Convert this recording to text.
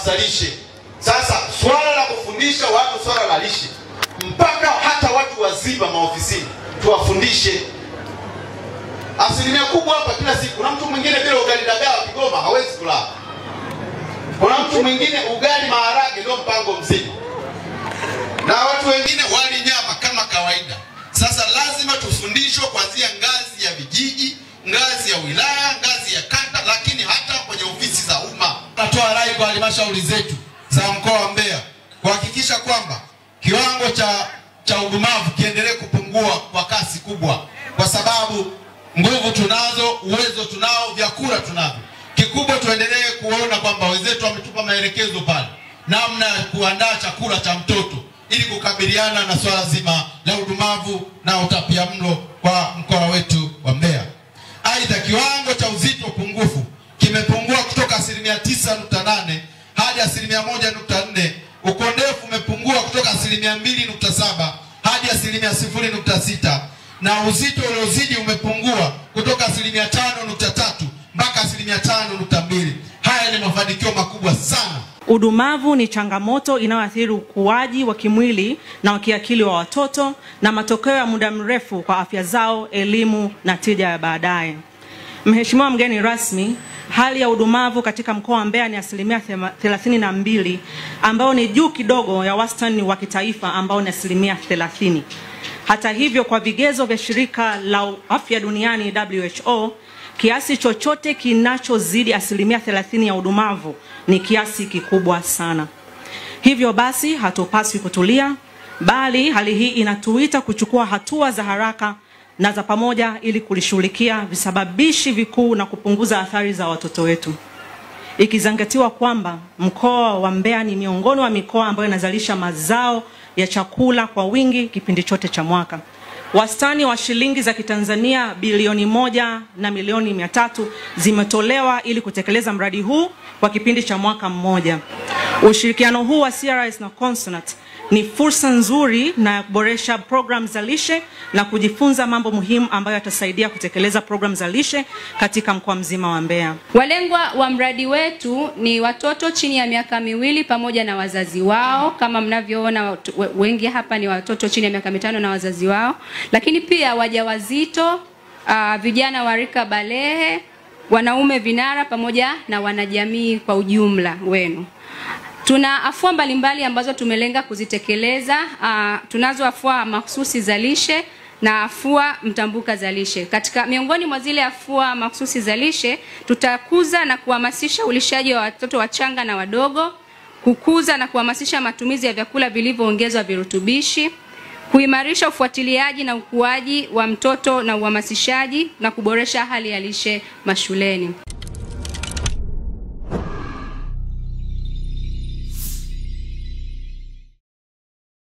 maafisa lishe. Sasa swala la kufundisha watu swala la lishe, mpaka hata watu wazima maofisini tuwafundishe. Asilimia kubwa hapa kila siku, kuna mtu mwingine bila ugali dagaa Kigoma hawezi kula. Kuna mtu mwingine ugali maharage ndio mpango mzima. Na watu wengine wali nyama kama kawaida. Sasa lazima tufundishwe kuanzia ngazi ya vijiji, ngazi ya wilaya, ngazi ya kata, lakini hata kwenye ofisi za umma. Natoa rai kwa halmashauri zetu za mkoa wa Mbeya kuhakikisha kwamba kiwango cha udumavu kiendelee kupungua kwa kasi kubwa, kwa sababu nguvu tunazo, uwezo tunao, vyakula tunavyo. Kikubwa tuendelee kuona kwamba wenzetu wametupa maelekezo pale namna ya kuandaa chakula cha mtoto ili kukabiliana na swala zima la udumavu na utapiamlo kwa mkoa wetu wa Mbeya. Aidha, kiwango cha uzito pungufu kimepungua kutoka 9.8 hadi 1.4. Ukondefu umepungua kutoka 2.7 hadi 0.6, na uzito uliozidi umepungua kutoka 5.3 mpaka 5.2. Haya ni mafanikio makubwa sana. Udumavu ni changamoto inayoathiri ukuaji wa kimwili na wa kiakili wa watoto na matokeo ya muda mrefu kwa afya zao, elimu na tija ya baadaye. Mheshimiwa mgeni rasmi, hali ya udumavu katika mkoa wa Mbeya ni 32%, ambao ni juu kidogo ya wastani wa kitaifa ambao ni 30%. Hata hivyo, kwa vigezo vya shirika la afya duniani WHO, kiasi chochote kinachozidi 30% ya udumavu ni kiasi kikubwa sana. Hivyo basi hatupaswi kutulia, bali hali hii inatuita kuchukua hatua za haraka na za pamoja ili kulishughulikia visababishi vikuu na kupunguza athari za watoto wetu. Ikizingatiwa kwamba mkoa wa Mbeya ni miongoni wa mikoa ambayo inazalisha mazao ya chakula kwa wingi kipindi chote cha mwaka. Wastani wa shilingi za Kitanzania bilioni 1 na milioni 300 zimetolewa ili kutekeleza mradi huu kwa kipindi cha mwaka mmoja. Ushirikiano huu wa CRS na Consonant ni fursa nzuri na kuboresha program za lishe na kujifunza mambo muhimu ambayo yatasaidia kutekeleza program za lishe katika mkoa mzima wa Mbeya. Walengwa wa mradi wetu ni watoto chini ya miaka 2 pamoja na wazazi wao. Kama mnavyoona, wengi hapa ni watoto chini ya miaka 5 na wazazi wao, lakini pia wajawazito, vijana wa rika balehe, wanaume vinara pamoja na wanajamii kwa ujumla wenu. Tuna afua mbalimbali ambazo tumelenga kuzitekeleza. Tunazo afua mahususi za lishe na afua mtambuka za lishe. Katika miongoni mwa zile afua mahususi za lishe, tutakuza na kuhamasisha ulishaji wa watoto wachanga na wadogo, kukuza na kuhamasisha matumizi ya vyakula vilivyoongezwa virutubishi, kuimarisha ufuatiliaji na ukuaji wa mtoto na uhamasishaji, na kuboresha hali ya lishe mashuleni.